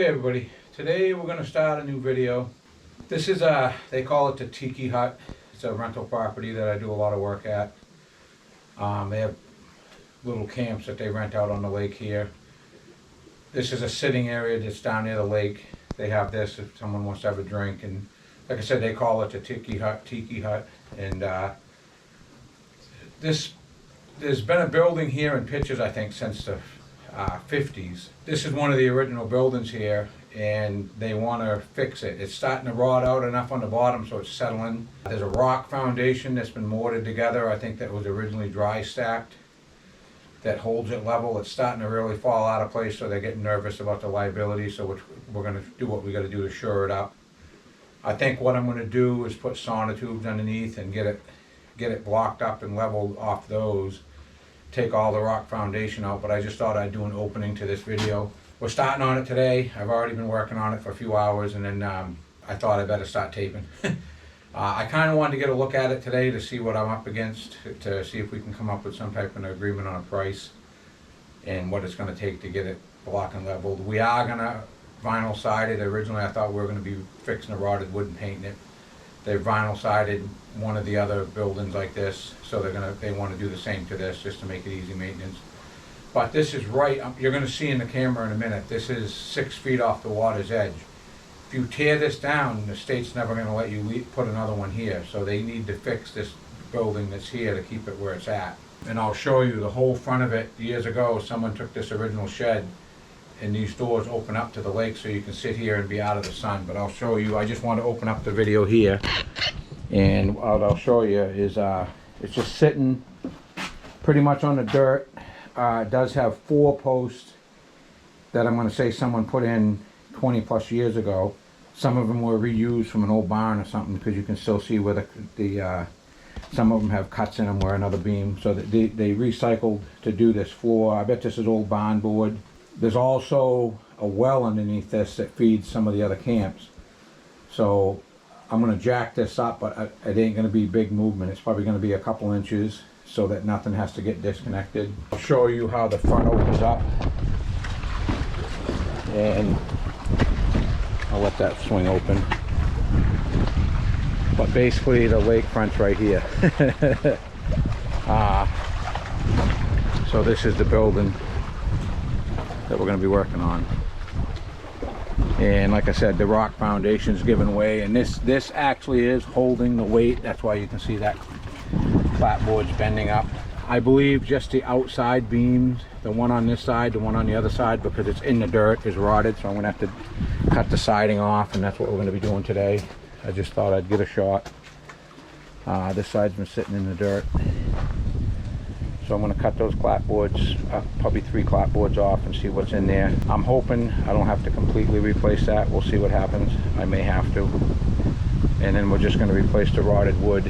Hey everybody, today we're going to start a new video. This is they call it the Tiki hut. It's a rental property that I do a lot of work at. They have little camps that they rent out on the lake here. This is a sitting area that's down near the lake. They have this if someone wants to have a drink, and like I said, they call it the Tiki hut. And there's been a building here in pictures, I think, since the 50s. This is one of the original buildings here, and they want to fix it. It's starting to rot out enough on the bottom so it's settling. There's a rock foundation that's been mortared together. I think that was originally dry stacked, that holds it level. It's starting to really fall out of place, so they're getting nervous about the liability, so we're going to do what we got to do to shore it up. I think what I'm going to do is put sonotubes underneath and get it blocked up and leveled off those. Take all the rock foundation out, but I just thought I'd do an opening to this video. We're starting on it today. I've already been working on it for a few hours, and then I thought I better start taping. I kind of wanted to get a look at it today to see what I'm up against, to see if we can come up with some type of an agreement on a price and what it's going to take to get it block and leveled. We are going to vinyl side it. Originally I thought we were going to be fixing the rotted wood and painting it. They vinyl sided one of the other buildings like this, so they want to do the same to this just to make it easy maintenance. But this is right, you're going to see in the camera in a minute, this is 6 feet off the water's edge. If you tear this down, the state's never going to let you put another one here, so they need to fix this building that's here to keep it where it's at. And I'll show you the whole front of it. Years ago, someone took this original shed, and these doors open up to the lake so you can sit here and be out of the sun. But I'll show you, I just want to open up the video here, and what I'll show you is it's just sitting pretty much on the dirt. It does have 4 posts that I'm going to say someone put in 20 plus years ago. Some of them were reused from an old barn or something, because you can still see where the some of them have cuts in them where another beam, so that they recycled to do this floor. I bet this is old barn board. There's also a well underneath this that feeds some of the other camps. So I'm going to jack this up, but it ain't going to be big movement. It's probably going to be a couple inches so that nothing has to get disconnected. I'll show you how the front opens up, and I'll let that swing open. But basically the lakefront's right here. So this is the building that we're going to be working on, and like I said, the rock foundation's giving way, and this actually is holding the weight. That's why you can see that clapboard's bending up. I believe just the outside beams, the one on this side, the one on the other side, because it's in the dirt, is rotted, so I'm going to have to cut the siding off, and that's what we're going to be doing today. I just thought I'd get a shot. This side's been sitting in the dirt. So I'm going to cut those clapboards, probably 3 clapboards off, and see what's in there. I'm hoping I don't have to completely replace that. We'll see what happens. I may have to. And then we're just going to replace the rotted wood,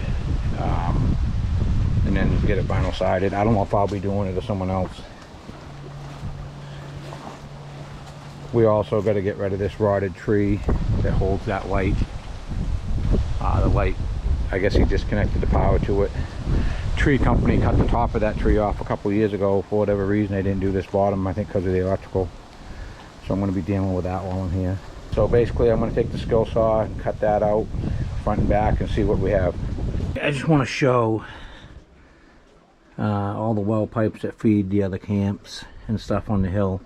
and then get it vinyl sided. I don't know if I'll be doing it or someone else. We also got to get rid of this rotted tree that holds that light. The light, I guess he disconnected the power to it. Tree company cut the top of that tree off a couple of years ago. For whatever reason, they didn't do this bottom, I think because of the electrical. So I'm going to be dealing with that while I'm here. So basically I'm going to take the skill saw and cut that out front and back and see what we have. I just want to show all the well pipes that feed the other camps and stuff on the hill,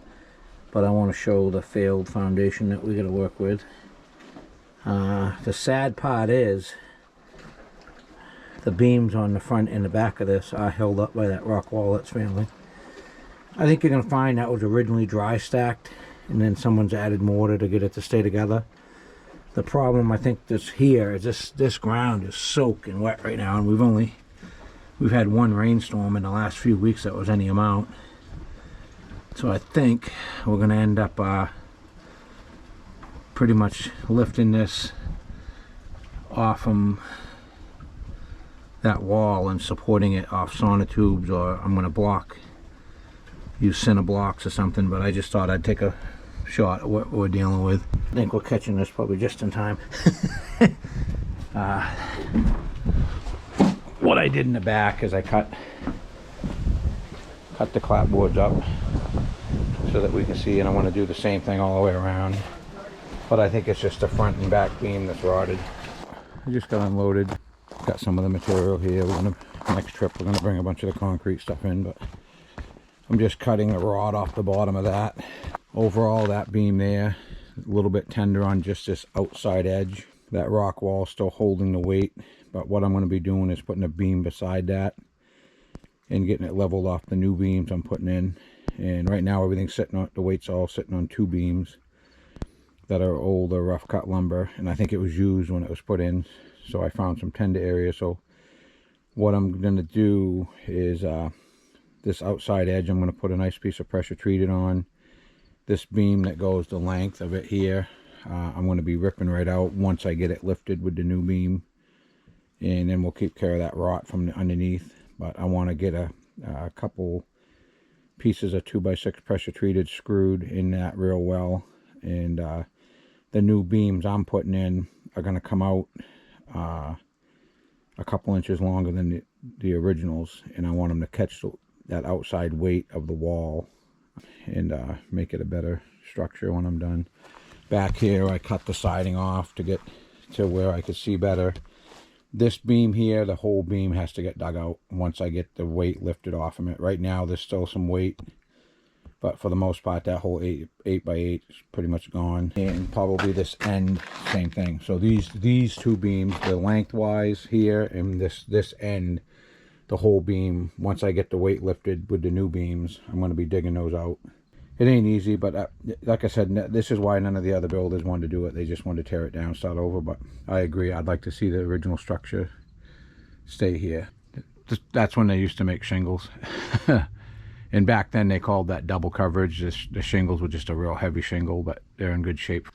but I want to show the failed foundation that we got to work with. The sad part is the beams on the front and the back of this are held up by that rock wall that's failing. I think you're going to find that was originally dry stacked, and then someone's added mortar to get it to stay together. The problem I think that's here is this ground is soaking wet right now, and we've had 1 rainstorm in the last few weeks that was any amount. So I think we're going to end up pretty much lifting this off from that wall and supporting it off sonotubes, or I'm going to use cinder blocks or something, but I just thought I'd take a shot at what we're dealing with. I think we're catching this probably just in time. What I did in the back is I cut the clapboards up so that we can see, and I want to do the same thing all the way around. but I think it's just the front and back beam that's rotted. I just got unloaded. Got some of the material here. Next trip we're gonna bring a bunch of the concrete stuff in, but I'm just cutting the rod off the bottom of that. Overall, that beam there, a little bit tender on just this outside edge. That rock wall still holding the weight, but what I'm going to be doing is putting a beam beside that and getting it leveled off the new beams I'm putting in. And right now everything's sitting on, the weight's all sitting on 2 beams that are older rough cut lumber, and I think it was used when it was put in, so I found some tender areas. So what I'm going to do is this outside edge I'm going to put a nice piece of pressure treated on. This beam that goes the length of it here, I'm going to be ripping right out once I get it lifted with the new beam, and then we'll keep care of that rot from the underneath. But I want to get a couple pieces of 2x6 pressure treated screwed in that real well, and the new beams I'm putting in are going to come out a couple inches longer than the originals, and I want them to catch that outside weight of the wall and make it a better structure when I'm done. Back here I cut the siding off to get to where I could see better. This beam here, the whole beam has to get dug out once I get the weight lifted off of it. Right now there's still some weight, but for the most part that whole 8x8 is pretty much gone. And probably this end, same thing. So these 2 beams, the lengthwise here and this end, the whole beam, once I get the weight lifted with the new beams, I'm going to be digging those out. It ain't easy, but like I said, this is why none of the other builders wanted to do it. They just wanted to tear it down, start over. But I agree, I'd like to see the original structure stay here. That's when they used to make shingles. And back then they called that double coverage. The shingles were just a real heavy shingle, but they're in good shape.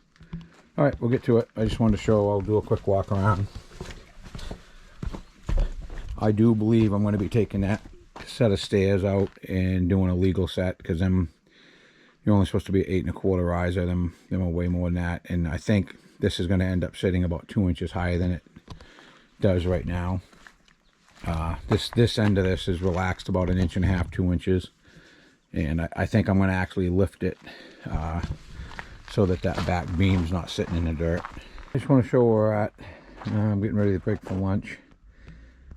All right, we'll get to it. I just wanted to show, I'll do a quick walk around. I do believe I'm going to be taking that set of stairs out and doing a legal set, because you're only supposed to be 8 1/4 riser. Them are way more than that, and I think this is going to end up sitting about 2 inches higher than it does right now. This end of this is relaxed about 1.5 inches, 2 inches, and I think I'm going to actually lift it so that back beam's not sitting in the dirt. I just want to show where we're at. I'm getting ready to break for lunch.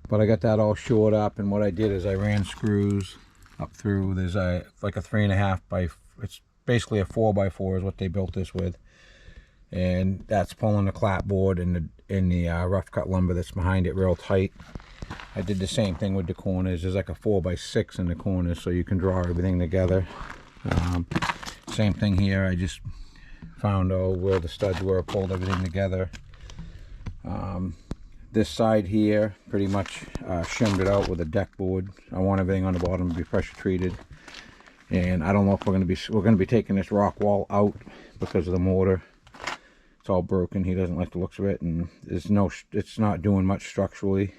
But I got that all shored up, and what I did is I ran screws up through. There's like a 3.5 by, it's basically a 4x4 is what they built this with, and that's pulling the clapboard and the rough cut lumber that's behind it real tight. I did the same thing with the corners. There's like a 4x6 in the corners, so you can draw everything together. Same thing here. I just found where the studs were, pulled everything together. This side here, pretty much shimmed it out with a deck board. I want everything on the bottom to be pressure treated. And I don't know if we're going to be taking this rock wall out because of the mortar. It's all broken. He doesn't like the looks of it, and it's not doing much structurally.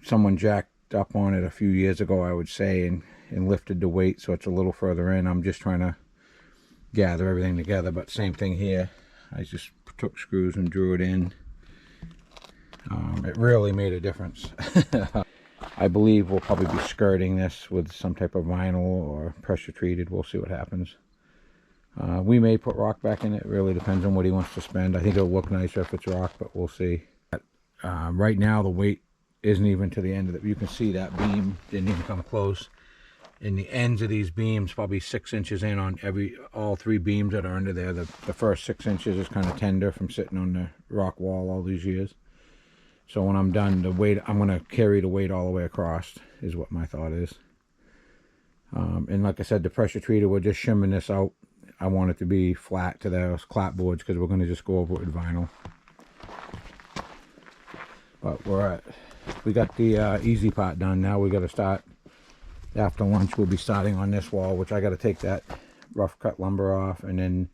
Someone jacked up on it a few years ago, I would say, and lifted the weight, so it's a little further in. I'm just trying to gather everything together. But same thing here. I just took screws and drew it in. It really made a difference. I believe we'll probably be skirting this with some type of vinyl or pressure treated. We'll see what happens. We may put rock back in it. It really depends on what he wants to spend. I think it'll look nicer if it's rock, but we'll see. Right now the weight isn't even to the end of it. You can see that beam didn't even come close. And the ends of these beams probably 6 inches in on all 3 beams that are under there. The first 6 inches is kind of tender from sitting on the rock wall all these years. So when I'm done, the weight, I'm going to carry the weight all the way across, is what my thought is. And like I said, the pressure treated, we're just shimming this out. I want it to be flat to those clapboards because we're going to just go over it with vinyl. But we got the easy part done. Now we got to start, after lunch, we'll be starting on this wall, which I got to take that rough cut lumber off, and then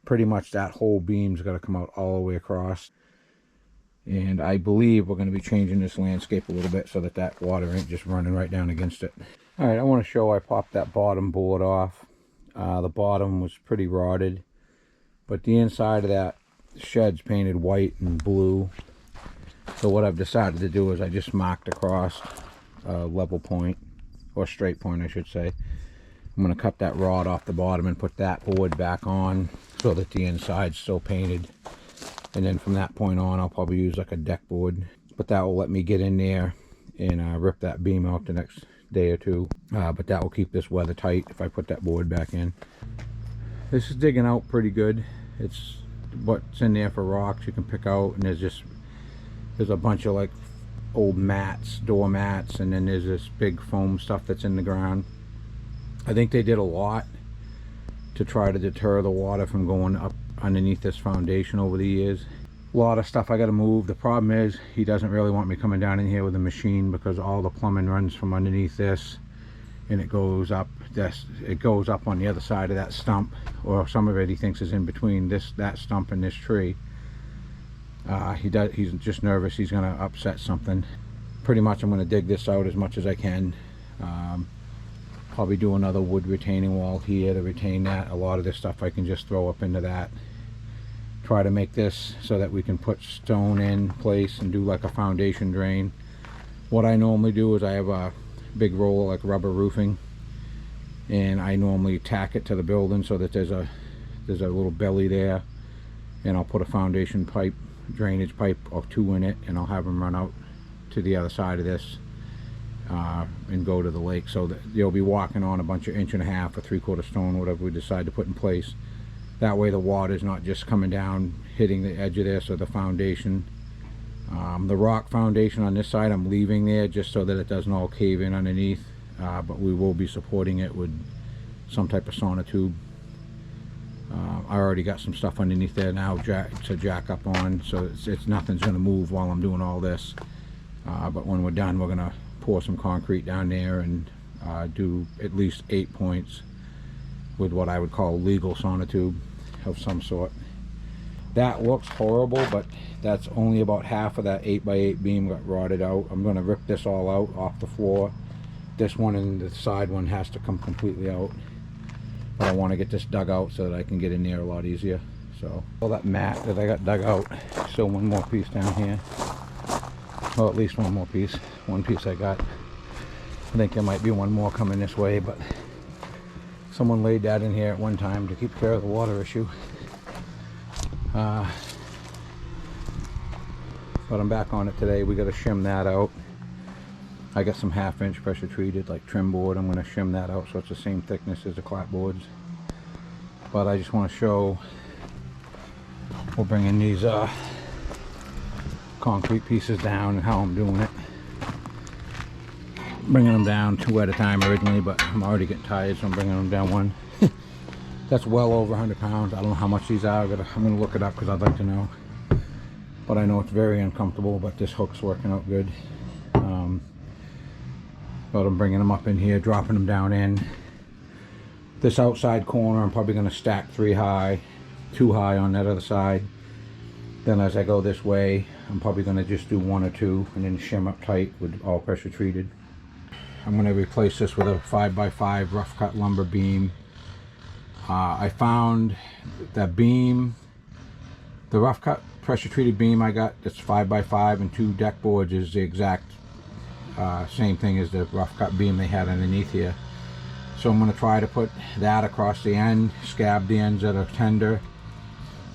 pretty much that whole beam's got to come out all the way across. And I believe we're going to be changing this landscape a little bit so that water ain't just running right down against it. All right, I want to show I popped that bottom board off. The bottom was pretty rotted, but the inside of that shed's painted white and blue. So what I've decided to do is I just marked across a level point, or straight point I should say. I'm going to cut that rod off the bottom and put that board back on so that the inside's still painted. And then from that point on, I'll probably use like a deck board, but that will let me get in there and rip that beam out the next day or two. But that will keep this weather tight if I put that board back in. This is digging out pretty good. It's what's in there for rocks you can pick out, and there's a bunch of like old mats, door mats, and then there's this big foam stuff that's in the ground. I think they did a lot to try to deter the water from going up underneath this foundation over the years. A lot of stuff I got to move. The problem is he doesn't really want me coming down in here with a machine, because all the plumbing runs from underneath this, and it goes up on the other side of that stump, or some of it he thinks is in between that stump and this tree. He's just nervous he's going to upset something. Pretty much I'm going to dig this out as much as I can. Probably do another wood retaining wall here to retain that. A lot of this stuff I can just throw up into that. Try to make this so that we can put stone in place and do like a foundation drain. What I normally do is I have a big roll of like rubber roofing, and I normally tack it to the building so that there's a little belly there, and I'll put a foundation pipe, drainage pipe or two in it, and I'll have them run out to the other side of this and go to the lake, so that you'll be walking on a bunch of 1.5 inch or 3/4 stone, whatever we decide to put in place. That way the water's not just coming down hitting the edge of this or the foundation. The rock foundation on this side I'm leaving there just so that it doesn't all cave in underneath, but we will be supporting it with some type of sonotube. I already got some stuff underneath there now to jack up on, so nothing's going to move while I'm doing all this. But when we're done, we're going to pour some concrete down there and do at least 8 points with what I would call legal sonotube of some sort. That looks horrible, but that's only about half of that 8x8 beam got rotted out. I'm going to rip this all out off the floor. This one and the side one has to come completely out, but I want to get this dug out so that I can get in there a lot easier. So all that mat that I got dug out, still one more piece down here. Well, at least one more piece. One piece I got. I think there might be one more coming this way, but someone laid that in here at one time to keep care of the water issue. But I'm back on it today. We got to shim that out. I got some 1/2 inch pressure treated like trim board. I'm going to shim that out so it's the same thickness as the clapboards. But I just want to show, we're bringing these concrete pieces down and how I'm doing it. Bringing them down 2 at a time originally, but I'm already getting tired, so I'm bringing them down 1. That's well over 100 pounds. I don't know how much these are. I'm going to look it up because I'd like to know. But I know it's very uncomfortable, but this hook's working out good. But I'm bringing them up in here, dropping them down in. This outside corner I'm probably going to stack 3 high, 2 high on that other side. Then as I go this way, I'm probably going to just do 1 or 2 and then shim up tight with all pressure treated. I'm going to replace this with a 5x5 rough cut lumber beam. I found that beam, the rough cut pressure treated beam I got, that's 5x5 and 2 deck boards, is the exact same thing as the rough cut beam they had underneath here. So I'm going to try to put that across the end, scab the ends that are tender,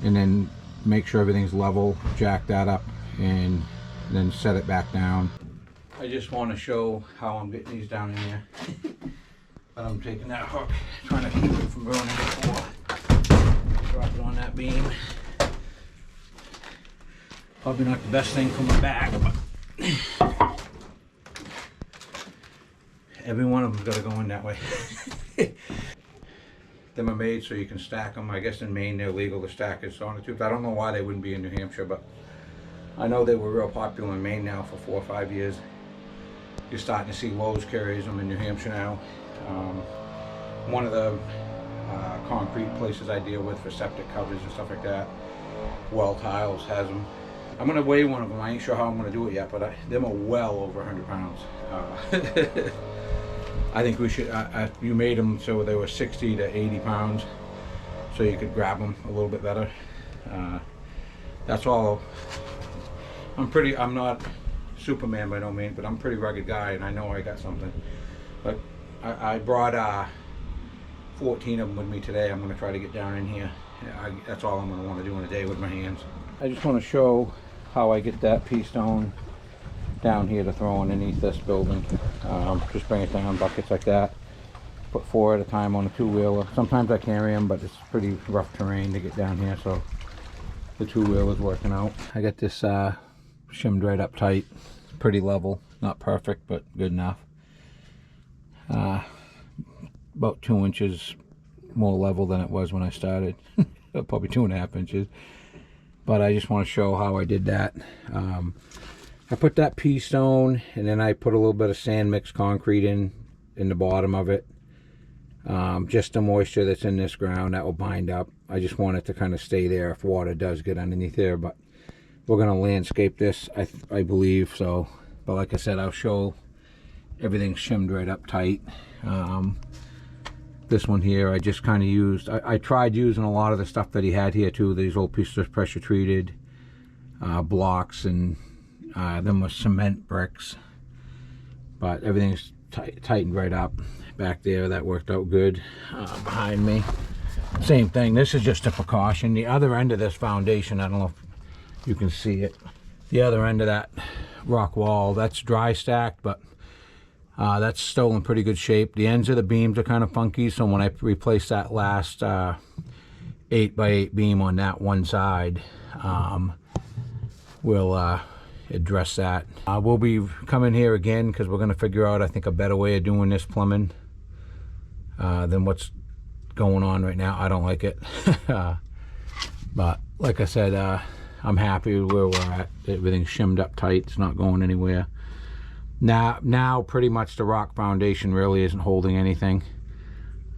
and then make sure everything's level, jack that up, and then set it back down. I just want to show how I'm getting these down in here. But I'm taking that hook, trying to keep it from going in the floor. Drop it on that beam. Probably not the best thing for my back, but every one of them's got to go in that way. Them are made so you can stack them. I guess in Maine they're legal to stack as sonotubes. I don't know why they wouldn't be in New Hampshire, but I know they were real popular in Maine now for 4 or 5 years. You're starting to see Lowe's carries them in New Hampshire now. One of the concrete places I deal with for septic covers and stuff like that, Well Tiles, has them. I'm going to weigh one of them. I ain't sure how I'm going to do it yet, but them are well over 100 pounds. I think we should, you made them so they were 60 to 80 pounds, so you could grab them a little bit better. That's all. I'm not Superman by no means, but I'm a pretty rugged guy, and I know I got something. But I brought 14 of them with me today. I'm going to try to get down in here That's all I'm going to want to do in a day with my hands. I just want to show how I get that pea stone down here to throw underneath this building. Just bring it down, buckets like that. Put 4 at a time on a 2-wheeler. Sometimes I carry them, but it's pretty rough terrain to get down here, so the 2-wheeler's working out. I got this shimmed right up tight, pretty level, not perfect, but good enough. About 2 inches more level than it was when I started. Probably 2.5 inches. But I just want to show how I did that. I put that pea stone, and then I put a little bit of sand mixed concrete in the bottom of it. Just the moisture that's in this ground, that will bind up. I just want it to kind of stay there if water does get underneath there. But we're going to landscape this, I believe. So, but like I said, I'll show everything shimmed right up tight. This one here, I just kind of used, I tried using a lot of the stuff that he had here too, these old pieces of pressure treated blocks, and them with cement bricks, but everything's tightened right up back there. That worked out good. Behind me, same thing. This is just a precaution. The other end of this foundation, I don't know if you can see it, the other end of that rock wall, that's dry stacked, but that's still in pretty good shape. The ends of the beams are kind of funky, so when I replace that last 8x8 beam on that one side, we'll address that. We'll be coming here again because we're going to figure out, I think, a better way of doing this plumbing than what's going on right now. I don't like it. But like I said, I'm happy with where we're at. Everything's shimmed up tight. It's not going anywhere. Now pretty much the rock foundation really isn't holding anything.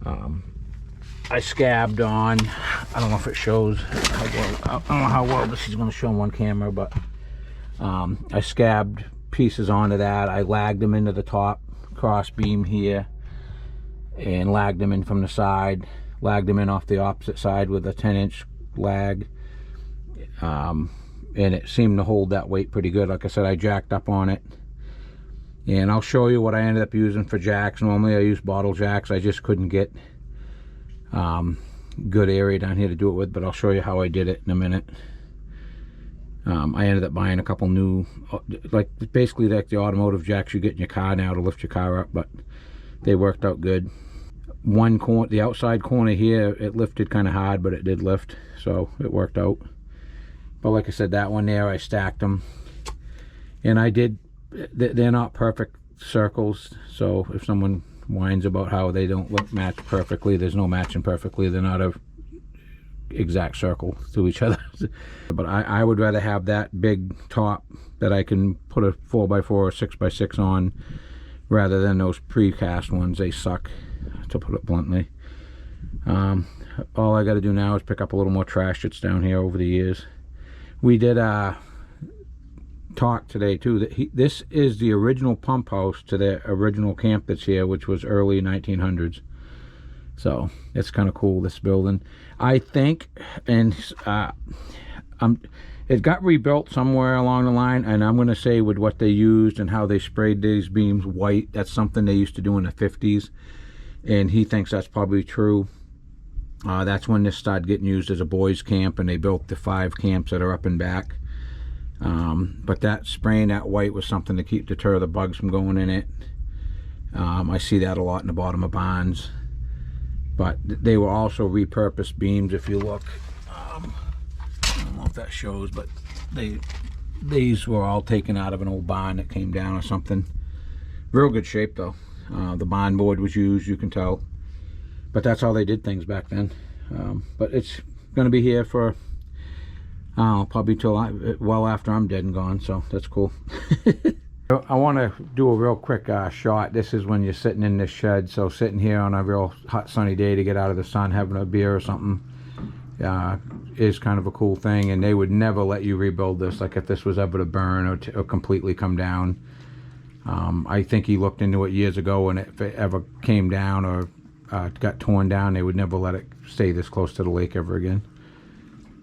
I scabbed on, I don't know if it shows how well, I don't know how well this is going to show on one camera, but I scabbed pieces onto that. I lagged them into the top cross beam here and lagged them in from the side, lagged them in off the opposite side with a 10-inch lag, and it seemed to hold that weight pretty good. Like I said, I jacked up on it. And I'll show you what I ended up using for jacks. Normally I use bottle jacks. I just couldn't get good area down here to do it with, but I'll show you how I did it in a minute. I ended up buying a couple new, basically like the automotive jacks you get in your car now to lift your car up, but they worked out good. One corner, the outside corner here, it lifted kind of hard, but it did lift, so it worked out. But like I said, that one there, I stacked them. And I did, they're not perfect circles, so if someone whines about how they don't match perfectly, there's no matching perfectly. They're not a exact circle to each other. But I would rather have that big top that I can put a 4x4 or 6x6 on rather than those precast ones. They suck, to put it bluntly. All I got to do now is pick up a little more trash that's down here over the years. We did talk today too that this is the original pump house to the original camp that's here, which was early 1900s. So it's kind of cool, this building, I think. And it got rebuilt somewhere along the line, and I'm going to say with what they used and how they sprayed these beams white, that's something they used to do in the 50s, and he thinks that's probably true. That's when this started getting used as a boys camp, and they built the 5 camps that are up and back. But that spraying that white was something to deter the bugs from going in it. I see that a lot in the bottom of barns. But they were also repurposed beams, if you look. I don't know if that shows, but these were all taken out of an old barn that came down or something. Real good shape though. The barn board was used, you can tell. But that's how they did things back then. But it's going to be here for probably till well after I'm dead and gone, so that's cool. I want to do a real quick shot. This is when you're sitting in this shed, so sitting here on a real hot sunny day to get out of the sun, having a beer or something, is kind of a cool thing. And they would never let you rebuild this, like if this was ever to burn or completely come down. I think he looked into it years ago, and if it ever came down or got torn down, they would never let it stay this close to the lake ever again.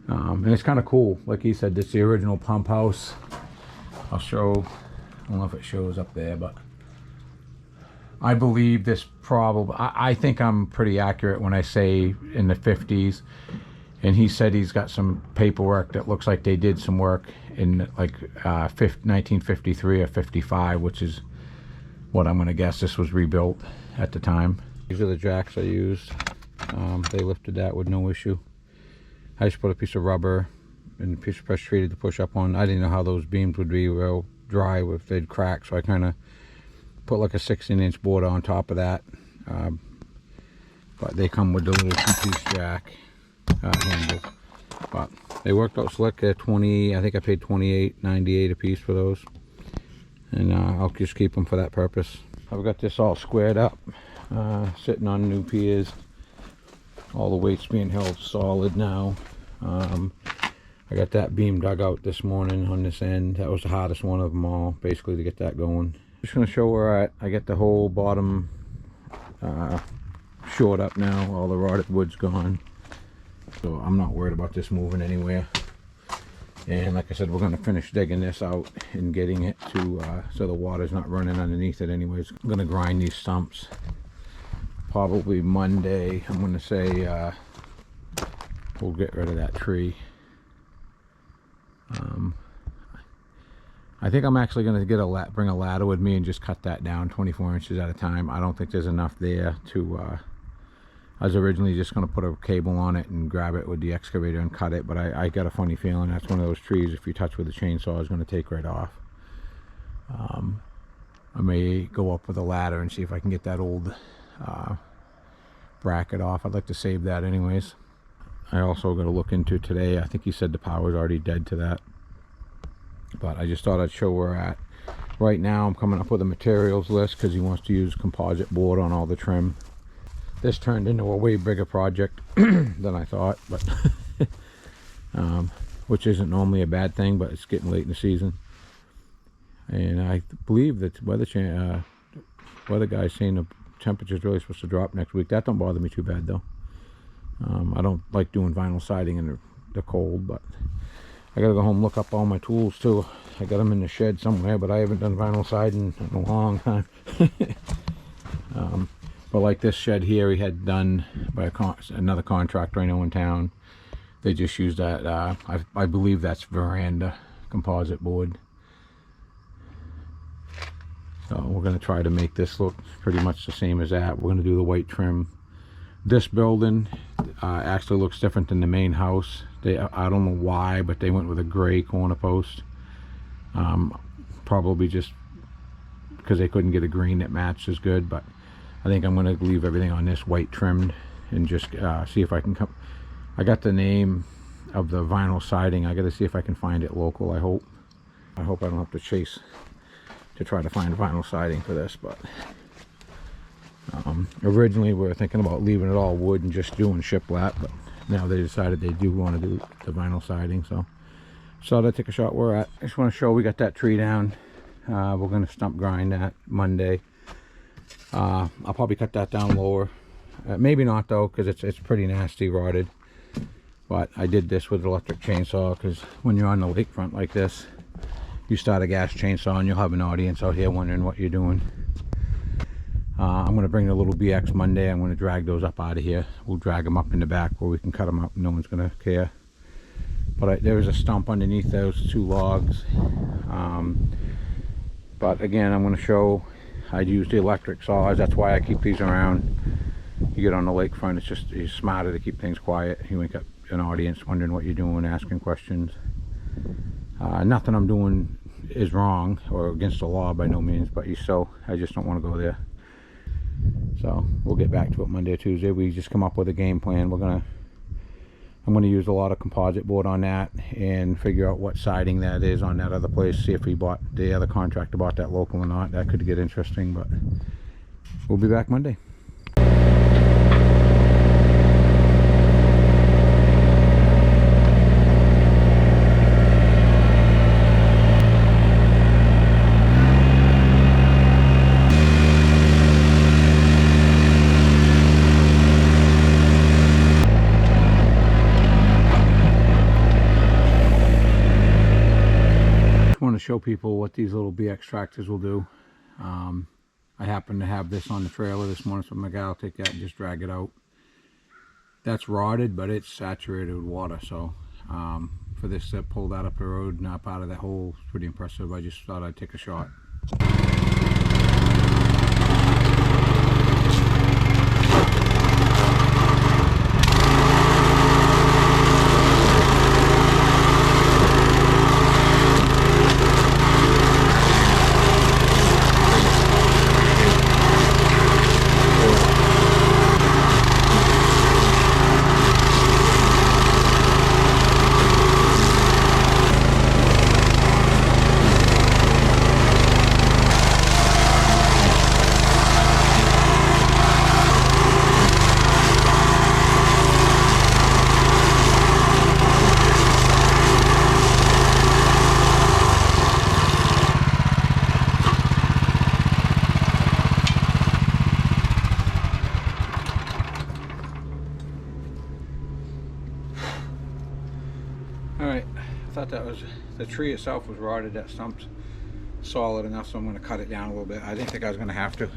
And it's kind of cool. Like he said, this is the original pump house. I'll show, I don't know if it shows up there, but I believe this probably, I think I'm pretty accurate when I say in the 50s. And he said he's got some paperwork that looks like they did some work in like 1953 or 55, which is what I'm going to guess this was rebuilt at the time. These are the jacks I used. They lifted that with no issue. I just put a piece of rubber and a piece of pressure treated to push up on. I didn't know how those beams would be real dry if they'd crack, so I kind of put like a 16-inch board on top of that. But they come with the little two-piece jack handle. But they worked out slick. They're 20. I think I paid $28.98 a piece for those, and I'll just keep them for that purpose. I've got this all squared up, sitting on new piers. All the weights being held solid now. I got that beam dug out this morning on this end. That was the hardest one of them all, basically, to get that going. Just going to show where we're at. I get the whole bottom shored up now. All the rotted wood's gone, so I'm not worried about this moving anywhere. And like I said, we're going to finish digging this out and getting it to so the water's not running underneath it anyways. I'm going to grind these stumps probably Monday. I'm going to say we'll get rid of that tree. I think I'm actually going to get bring a ladder with me and just cut that down 24 inches at a time. I don't think there's enough there to I was originally just going to put a cable on it and grab it with the excavator and cut it, but I got a funny feeling that's one of those trees, if you touch with a chainsaw, is going to take right off. I may go up with a ladder and see if I can get that old bracket off. I'd like to save that anyways. I also got to look into today. I think he said the power's already dead to that, but I just thought I'd show where we're at. Right now I'm coming up with a materials list because he wants to use composite board on all the trim. This turned into a way bigger project than I thought, but which isn't normally a bad thing, but it's getting late in the season. And I believe that weather guy's saying the temperature's really supposed to drop next week. That don't bother me too bad though. I don't like doing vinyl siding in the cold, but I gotta go home and look up all my tools too. I got them in the shed somewhere, but I haven't done vinyl siding in a long time. But like this shed here, he had done by another contractor I know in town. They just used that, I believe that's veranda composite board. So we're going to try to make this look pretty much the same as that. We're going to do the white trim. This building actually looks different than the main house. I don't know why, but they went with a gray corner post. Probably just because they couldn't get a green that matched as good, but I think I'm going to leave everything on this white trimmed and just see if I can come. I got the name of the vinyl siding. I got to see if I can find it local. I hope I don't have to chase to try to find vinyl siding for this, but originally we were thinking about leaving it all wood and just doing shiplap, but now they decided they do want to do the vinyl siding, so I'll take a shot where we're at. I just want to show we got that tree down. We're going to stump grind that Monday. I'll probably cut that down lower. Maybe not though, because it's pretty nasty rotted. But I did this with an electric chainsaw because when you're on the lakefront like this, you start a gas chainsaw and you'll have an audience out here wondering what you're doing. I'm going to bring the little BX Monday. I'm going to drag those up out of here. We'll drag them up in the back where we can cut them up. No one's going to care. But there was a stump underneath those two logs. But again, I'm going to show I'd use the electric saws. That's why I keep these around. You get on the lakefront, it's smarter to keep things quiet. You ain't got an audience wondering what you're doing, asking questions. Nothing I'm doing is wrong or against the law by no means, but I just don't want to go there. So we'll get back to it Monday or Tuesday. We just come up with a game plan. I'm going to use a lot of composite board on that and figure out what siding that is on that other place. See if the other contractor bought that local or not. That could get interesting, but we'll be back Monday. Show people what these little BX tractors will do. I happen to have this on the trailer this morning, so I'm like, I'll take that and just drag it out. that's rotted, but it's saturated with water. So for this to pull that up the road, not out of that hole, it's pretty impressive. I just thought I'd take a shot. Alright, I thought that was, the tree itself was rotted, that stump's solid enough, so I'm going to cut it down a little bit. I didn't think I was going to have to.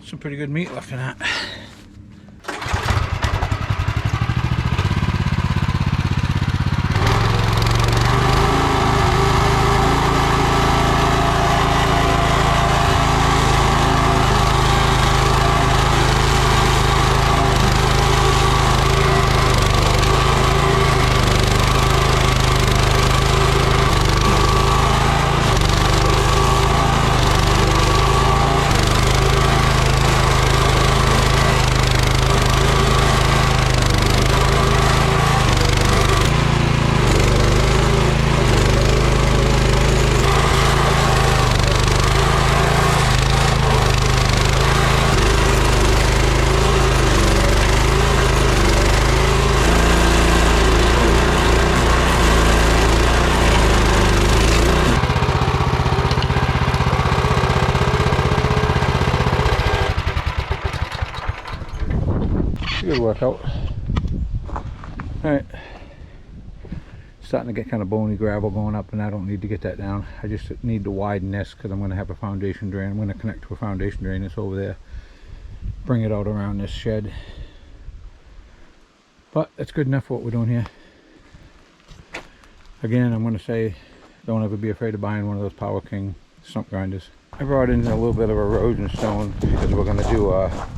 Some pretty good meat looking at. Good workout. Alright, starting to get kind of bony gravel going up, and I don't need to get that down. I just need to widen this because I'm going to have a foundation drain. I'm going to connect to a foundation drain that's over there, bring it out around this shed. But that's good enough for what we're doing here. Again, I'm going to say, don't ever be afraid of buying one of those Power King stump grinders. I brought in a little bit of erosion stone because we're going to do a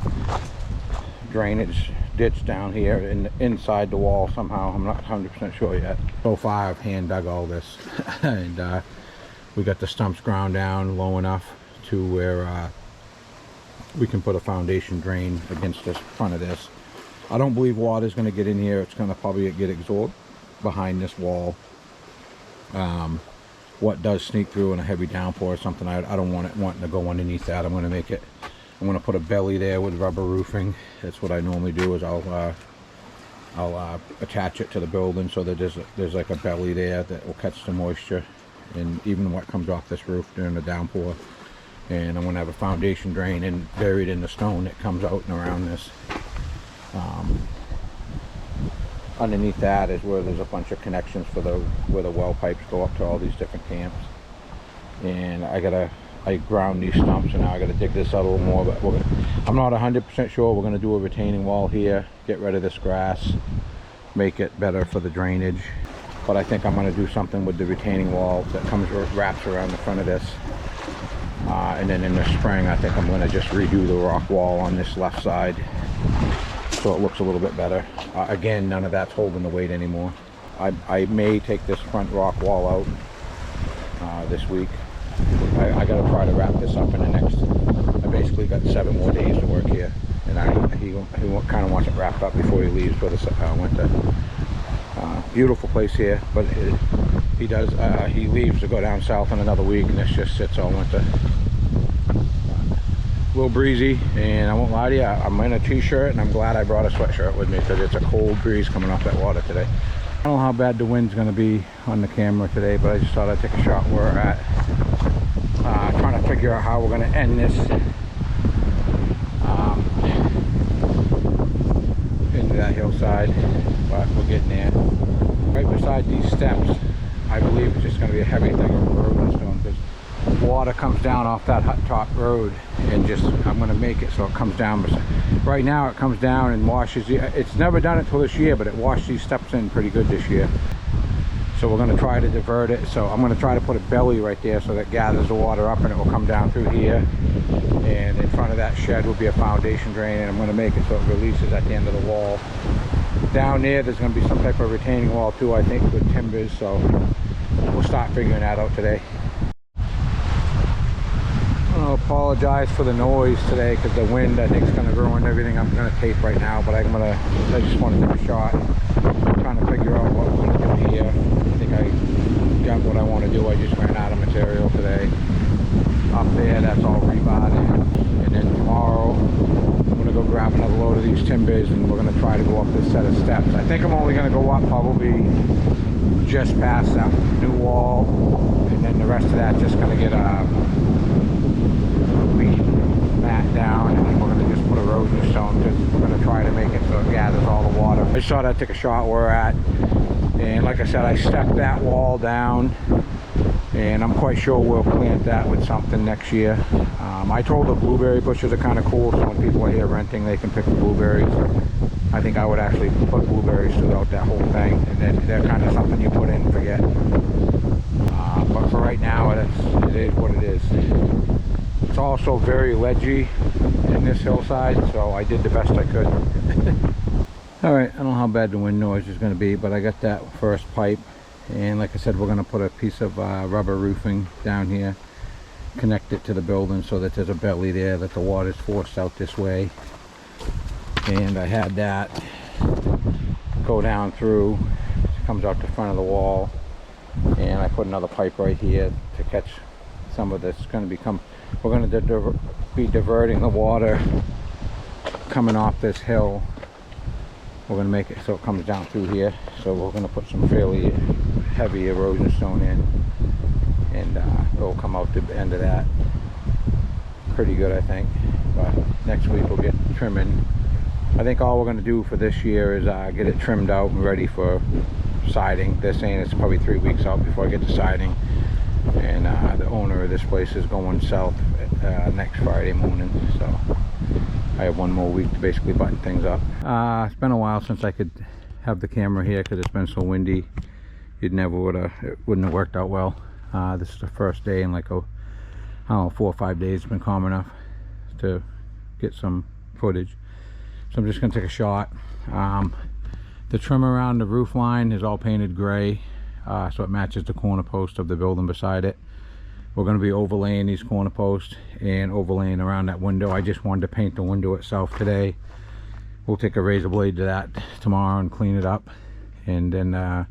drainage ditch down here inside the wall somehow. I'm not 100% sure yet. So far I've hand dug all this and we got the stumps ground down low enough to where we can put a foundation drain against this front of this. I don't believe water is going to get in here. It's going to probably get absorbed behind this wall. What does sneak through in a heavy downpour or something, I don't want it wanting to go underneath that. I'm going to put a belly there with rubber roofing. That's what I normally do, is I'll attach it to the building so that there's like a belly there that will catch the moisture and even what comes off this roof during the downpour. And I'm going to have a foundation drain buried in the stone that comes out and around this. Underneath that is where there's a bunch of connections for where the well pipes go up to all these different camps. And I ground these stumps, and now I got to dig this out a little more. But I'm not 100% sure. We're going to do a retaining wall here, get rid of this grass, make it better for the drainage. But I think I'm going to do something with the retaining wall that wraps around the front of this. And then in the spring, I think I'm going to just redo the rock wall on this left side so it looks a little bit better. Again, none of that's holding the weight anymore. I may take this front rock wall out this week. I got to try to wrap this up in the next, I basically got 7 more days to work here, and he kind of wants it wrapped up before he leaves for the winter. Beautiful place here, but he leaves to go down south in another week, and this just sits all winter. A little breezy, and I won't lie to you, I'm in a t-shirt, and I'm glad I brought a sweatshirt with me because it's a cold breeze coming off that water today. I don't know how bad the wind's going to be on the camera today, but I just thought I'd take a shot where we're at. Trying to figure out how we're going to end this into that hillside, but we're getting there. Right beside these steps, I believe it's just going to be a heavy thing of road and stone, because water comes down off that hut top road, and just I'm going to make it so it comes down. Right now it comes down and washes. It's never done it till this year, but it washed these steps in pretty good this year. So we're going to try to divert it. So I'm going to try to put a belly right there so that gathers the water up, and it will come down through here. And in front of that shed will be a foundation drain, and I'm going to make it so it releases at the end of the wall. Down there, there's going to be some type of retaining wall too, I think, with timbers. So we'll start figuring that out today. I want to apologize for the noise today because the wind, I think, is going to ruin everything I'm going to tape right now. But I just want to take a shot. I'm trying to figure out what we're going to do here. I think I got what I want to do. I just ran out of material today. Up there, that's all rebarred in. And then tomorrow, I'm going to go grab another load of these timbers, and we're going to try to go up this set of steps. I think I'm only going to go up probably just past that new wall, and then the rest of that just going to get a weed mat down, and then we're going to just put erosion stone, because we're going to try to make it so it gathers all the water. I just thought I'd take a shot where we're at, and like I said, I stepped that wall down, and I'm quite sure we'll plant that with something next year. I told the blueberry bushes are kind of cool, so when people are here renting, they can pick the blueberries. I think I would actually put blueberries throughout that whole thing, and then they're kind of something you put in and forget. But for right now, it is what it is. It's also very ledgy in this hillside, so I did the best I could. Alright, I don't know how bad the wind noise is going to be, but I got that first pipe, and like I said, we're going to put a piece of rubber roofing down here, connect it to the building so that there's a belly there, that the water's forced out this way. And I had that go down through, it comes out the front of the wall, and I put another pipe right here to catch some of this. We're going to be diverting the water coming off this hill. We're going to make it so it comes down through here, so we're going to put some fairly heavy erosion stone in, and it'll come out the end of that pretty good, I think. But next week we'll get trimming. I think all we're going to do for this year is get it trimmed out and ready for siding. They're saying it's probably 3 weeks out before I get to siding, and the owner of this place is going south next Friday morning, so I have 1 more week to basically button things up. It's been a while since I could have the camera here because it's been so windy. It wouldn't have worked out well. This is the first day in like, I don't know, 4 or 5 days. It's been calm enough to get some footage. So I'm just going to take a shot. The trim around the roof line is all painted gray, so it matches the corner post of the building beside it. We're going to be overlaying these corner posts and overlaying around that window. I just wanted to paint the window itself today. We'll take a razor blade to that tomorrow and clean it up. And then I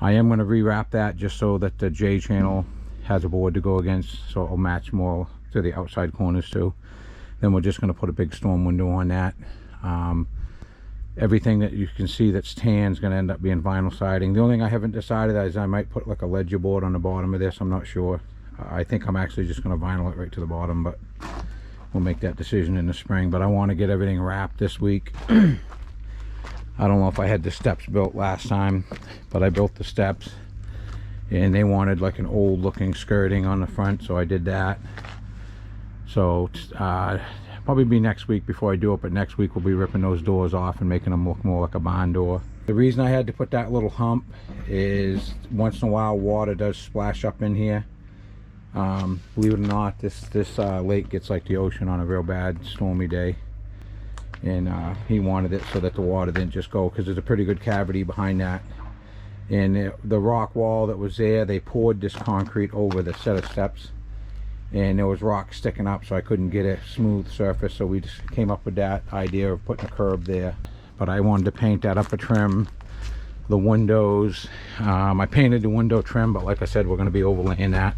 am going to rewrap that just so that the J channel has a board to go against, so it'll match more to the outside corners too. Then we're just going to put a big storm window on that. Everything that you can see that's tan is going to end up being vinyl siding. The only thing I haven't decided is I might put like a ledger board on the bottom of this. I'm not sure. I think I'm actually just going to vinyl it right to the bottom, but we'll make that decision in the spring. But I want to get everything wrapped this week. I don't know if I had the steps built last time, but I built the steps, and they wanted like an old looking skirting on the front, so I did that. So probably be next week before I do it, but next week we'll be ripping those doors off and making them look more like a barn door. The reason I had to put that little hump is once in a while water does splash up in here. Believe it or not, this lake gets like the ocean on a real bad stormy day, and he wanted it so that the water didn't just go, because there's a pretty good cavity behind that. And the rock wall that was there, they poured this concrete over the set of steps, and there was rock sticking up, so I couldn't get a smooth surface, so we just came up with that idea of putting a curb there. But I wanted to paint that upper trim, the windows. I painted the window trim, but like I said, we're going to be overlaying that.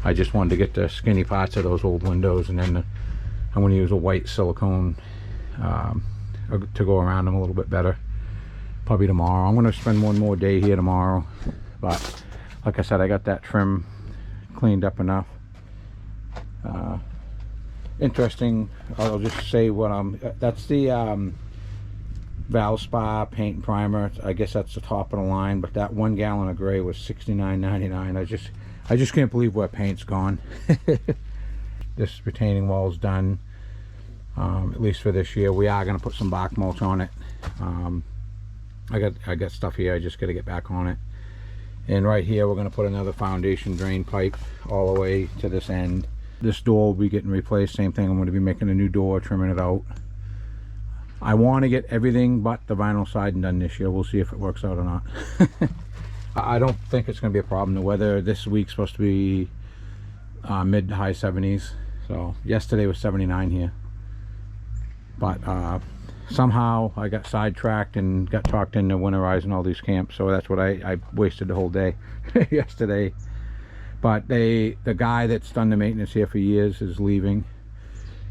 I just wanted to get the skinny parts of those old windows, and then I'm going to use a white silicone to go around them a little bit better. Probably tomorrow. I'm going to spend one more day here tomorrow, but like I said, I got that trim cleaned up enough. Interesting, I'll just say what that's the Valspar paint and primer. I guess that's the top of the line, but that 1 gallon of gray was $69.99. I just can't believe where paint's gone. This retaining wall is done, at least for this year. We are going to put some bark mulch on it. I got stuff here, I just got to get back on it. And right here we're going to put another foundation drain pipe all the way to this end. This door will be getting replaced, same thing. I'm going to be making a new door, trimming it out. I want to get everything but the vinyl siding done this year. We'll see if it works out or not. I don't think it's going to be a problem. The weather this week's supposed to be mid to high 70s. So yesterday was 79 here. But somehow I got sidetracked and got talked into winterizing all these camps. So that's what I wasted the whole day yesterday. But the guy that's done the maintenance here for years is leaving.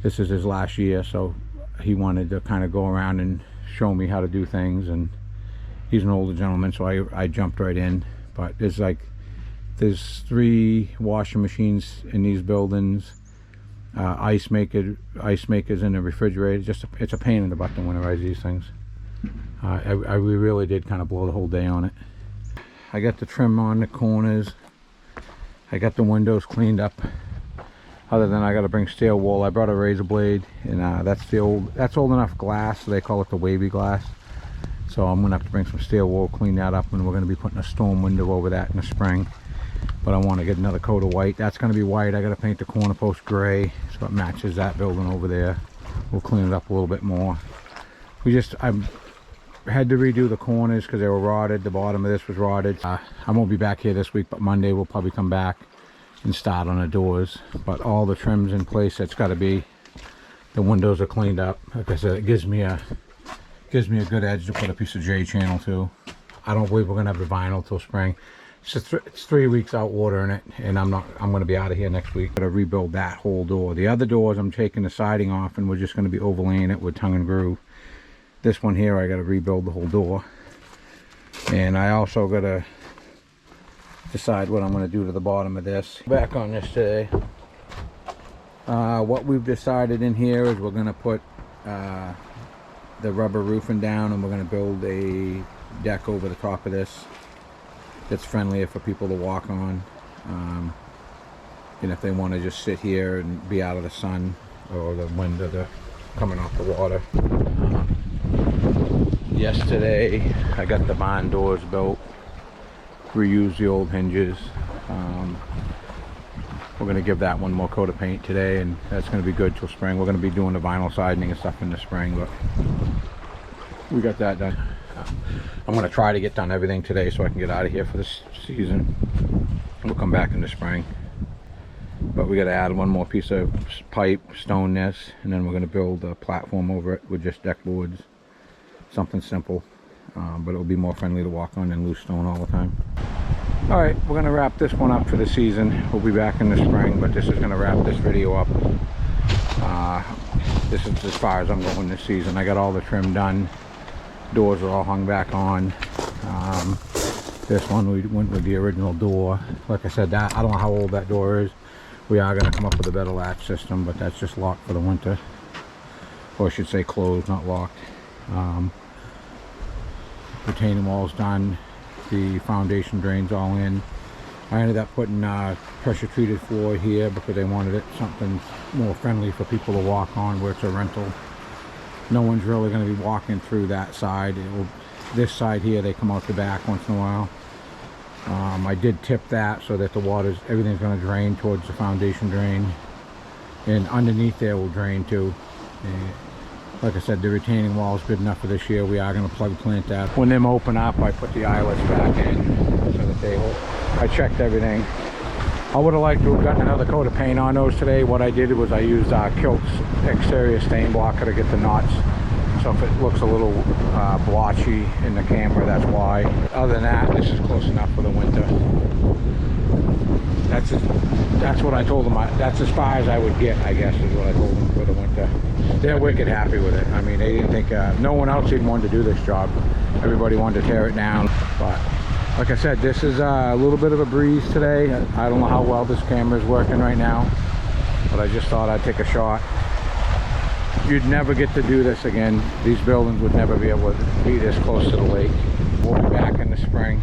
This is his last year, so he wanted to kind of go around and show me how to do things, and he's an older gentleman, so I jumped right in. But there's 3 washing machines in these buildings, ice makers in the refrigerator. It's a pain in the butt to winterize these things. We really did kind of blow the whole day on it. I got the trim on the corners. I got the windows cleaned up. Other than I got to bring steel wool. I brought a razor blade, and that's old enough glass, so they call it the wavy glass. So I'm gonna have to bring some steel wool, clean that up, and we're gonna be putting a storm window over that in the spring. But I want to get another coat of white. That's gonna be white. I got to paint the corner post gray so it matches that building over there. We'll clean it up a little bit more. I had to redo the corners because they were rotted. The bottom of this was rotted. I won't be back here this week, but Monday we'll probably come back and start on the doors. But all the trim's in place. It's got to be. The windows are cleaned up. Like I said, it gives me a good edge to put a piece of J channel to. I don't believe we're gonna have the vinyl till spring. It's 3 weeks out watering it, and I'm gonna be out of here next week. Gotta rebuild that whole door. The other doors, I'm taking the siding off, and we're just gonna be overlaying it with tongue and groove. This one here, I got to rebuild the whole door, and I also got to decide what I'm going to do to the bottom of this. Back on this today. What we've decided in here is we're going to put the rubber roofing down, and we're going to build a deck over the top of this that's friendlier for people to walk on, and if they want to just sit here and be out of the sun or the wind of the coming off the water. Yesterday I got the barn doors built, reused the old hinges. We're going to give that one more coat of paint today, and that's going to be good till spring. We're going to be doing the vinyl siding and stuff in the spring, but we got that done. I'm going to try to get done everything today so I can get out of here for this season. We'll come back in the spring, but we got to add one more piece of pipe, stone this, and then we're going to build a platform over it with just deck boards. Something simple, but it'll be more friendly to walk on than loose stone all the time. All right, we're gonna wrap this one up for the season. We'll be back in the spring, but this is gonna wrap this video up. This is as far as I'm going this season. I got all the trim done. Doors are all hung back on. This one we went with the original door. Like I said, I don't know how old that door is. We are gonna come up with a better latch system, but that's just locked for the winter. Or I should say closed, not locked. Retaining walls done, the foundation drains all in. I ended up putting pressure treated floor here because they wanted it something more friendly for people to walk on where it's a rental. No one's really going to be walking through that side. This side here, they come out the back once in a while. I did tip that so that everything's going to drain towards the foundation drain, and underneath there will drain too. Like I said, the retaining wall is good enough for this year. We are going to plug plant that. When them open up, I put the eyelets back in so that they hold. I checked everything. I would have liked to have gotten another coat of paint on those today. What I did was I used Kilt's exterior stain blocker to get the knots. So if it looks a little blotchy in the camera, that's why. Other than that, this is close enough for the winter. That's what I told them. That's as far as I would get, I guess, is what I told them for the winter. They're wicked happy with it. I mean, they didn't think, no one else even wanted to do this job. Everybody wanted to tear it down. But like I said, this is a little bit of a breeze today. I don't know how well this camera is working right now, but I just thought I'd take a shot. You'd never get to do this again. These buildings would never be able to be this close to the lake. We'll be back in the spring.